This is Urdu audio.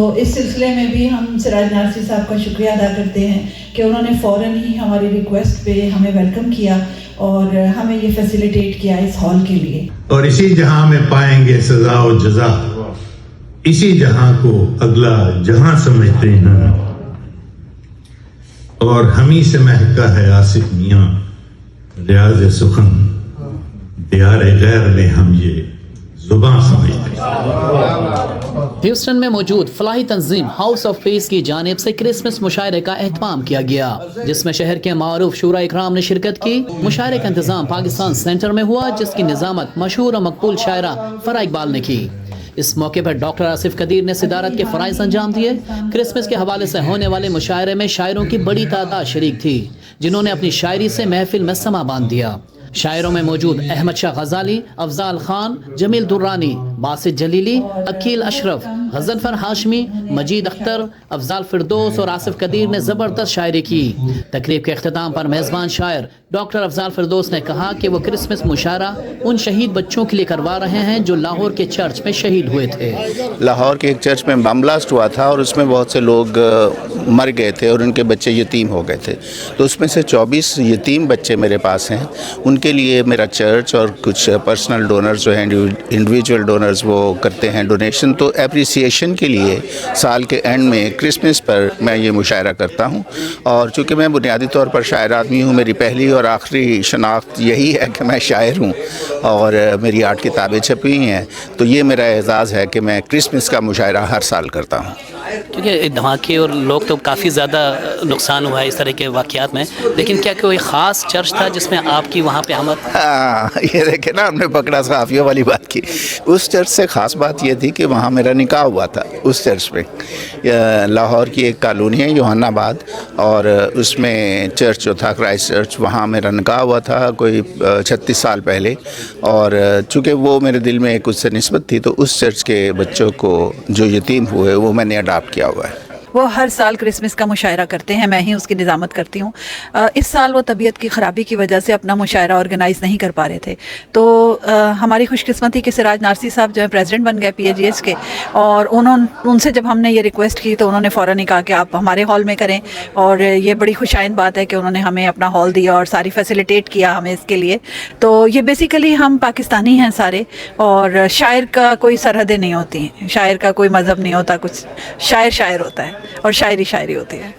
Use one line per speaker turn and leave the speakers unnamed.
تو اس سلسلے میں بھی ہم سراج نارسی صاحب کا شکریہ ادا کرتے ہیں کہ انہوں نے فوراً ہی ہماری ریکویسٹ پہ ہمیں ویلکم کیا اور ہمیں یہ فیسیلیٹیٹ کیا اس ہال کے لیے.
اور اسی جہاں میں پائیں گے سزا و جزا، اسی جہاں کو اگلا جہاں سمجھتے ہیں، اور ہمیں سے مہکا ہے آصف میاں ریاض سخن، دیار غیر میں ہم یہ زباں سمجھتے ہیں.
ہیوسٹن میں موجود فلاحی تنظیم ہاؤس آف پیس کی جانب سے کرسمس مشاعرے کا اہتمام کیا گیا، جس میں شہر کے معروف شورا اکرام نے شرکت کی. مشاعرے کا انتظام پاکستان سینٹر میں ہوا، جس کی نظامت مشہور اور مقبول شاعرہ فرح اقبال نے کی. اس موقع پر ڈاکٹر آصف قدیر نے صدارت کے فرائض انجام دیے. کرسمس کے حوالے سے ہونے والے مشاعرے میں شاعروں کی بڑی تعداد شریک تھی، جنہوں نے اپنی شاعری سے محفل میں سما باندھ دیا. شاعروں میں موجود احمد شاہ غزالی، افضال خان، جمیل درانی، باسط جلیلی، عقیل اشرف، غضنفر ہاشمی، مجید اختر، افضال فردوس اور آصف قدیر نے زبردست شاعری کی. تقریب کے اختتام پر میزبان شاعر ڈاکٹر افضال فردوس نے کہا کہ وہ کرسمس مشاعرہ ان شہید بچوں کے لیے کروا رہے ہیں جو لاہور کے چرچ میں شہید ہوئے تھے.
لاہور کے ایک چرچ میں بم بلاسٹ ہوا تھا اور اس میں بہت سے لوگ مر گئے تھے اور ان کے بچے یتیم ہو گئے تھے. تو اس میں سے 24 یتیم بچے میرے پاس ہیں. ان کے لیے میرا چرچ اور کچھ پرسنل ڈونرز جو ہیں، انڈیویجول ڈونرز، وہ کرتے ہیں ڈونیشن. تو اپریسیشن کے لیے سال کے اینڈ میں کرسمس پر میں یہ مشاعرہ کرتا ہوں. اور چونکہ میں بنیادی طور پر شاعر آدمی ہوں، میری پہلی اور آخری شناخت یہی ہے کہ میں شاعر ہوں اور میری 8 کتابیں چھپی ہوئی ہیں، تو یہ میرا اعزاز ہے کہ میں کرسمس کا مشاعرہ ہر سال کرتا ہوں.
کیونکہ دھماکے اور لوگ تو کافی زیادہ نقصان ہوا ہے اس طرح کے واقعات میں، لیکن کیا کوئی خاص چرچ تھا جس میں آپ کی وہاں پہ آمد؟
یہ دیکھیں نا، ہم نے پکڑا صحافیوں والی بات کی. اس چرچ سے خاص بات یہ تھی کہ وہاں میرا نکاح ہوا تھا. اس چرچ میں لاہور کی ایک کالونی ہے یوحنا آباد، اور اس میں چرچ جو تھا کرائسٹ چرچ، وہاں میرا نکاح ہوا تھا کوئی 36 سال پہلے. اور چونکہ وہ میرے دل میں ایک اس سے نسبت تھی، تو اس چرچ کے بچوں کو جو یتیم ہوئے وہ میں نے اڈاپٹ کیا ہوا ہے.
وہ ہر سال کرسمس کا مشاعرہ کرتے ہیں، میں ہی اس کی نظامت کرتی ہوں. اس سال وہ طبیعت کی خرابی کی وجہ سے اپنا مشاعرہ آرگنائز نہیں کر پا رہے تھے. تو ہماری خوش قسمتی کہ سراج نارسی صاحب جو ہے پریزیڈنٹ بن گئے PAGS کے، اور ان سے جب ہم نے یہ ریکویسٹ کی تو انہوں نے فوراً ہی کہا کہ آپ ہمارے ہال میں کریں. اور یہ بڑی خوشائند بات ہے کہ انہوں نے ہمیں اپنا ہال دیا اور ساری فیسیلیٹیٹ کیا ہمیں اس کے لیے. تو یہ بیسیکلی ہم پاکستانی ہیں سارے، اور شاعر کا کوئی سرحدیں نہیں ہوتی ہیں، شاعر کا کوئی مذہب نہیں ہوتا، کچھ شاعر ہوتا ہے اور شاعری ہوتی ہے.